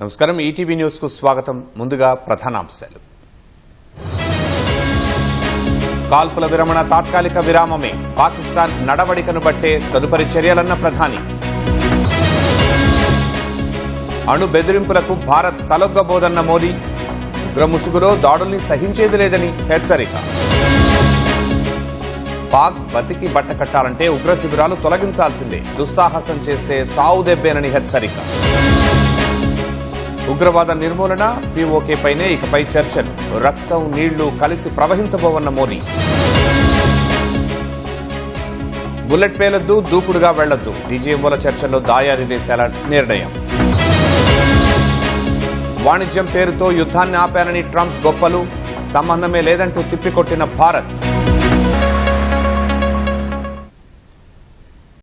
నమస్కారం ETV news కు స్వాగతం. ముందుగా ప్రధానాంశాలు. కాల్పుల విరమణ తాత్కాలిక విరామమే, పాకిస్తాన్ నడవడికను బట్టే తదుపరి చర్యలన్న ప్రధాని. అణు బెదిరింపులకు భారత్ తలొగ్గబోదన్న మోదీ, ఉగ్రముసుగులో దాడుల్ని సహించేది లేదని హెచ్చరిక. పాక్ బతికి బట్టకట్టాలంటే ఉగ్ర శిబిరాలు తొలగించాల్సిందే, దుస్సాహసం చేస్తే చావు దెబ్బేనని హెచ్చరిక. ఉగ్రవాద నిర్మూలన, పీఓకేపైనే ఇకపై చర్చలు, రక్తం నీళ్లు కలిసి ప్రవహించబోవన్న మోదీ. బుల్లెట్ పేలొద్దు, దూకుడుగా వెళ్లొద్దు, డీజీఎంఓల చర్చల్లో దాయాది దేశాల నిర్ణయం. వాణిజ్యం పేరుతో యుద్ధాన్ని ఆపానని ట్రంప్ గొప్పలు, సంబంధమే లేదంటూ తిప్పికొట్టిన భారత్.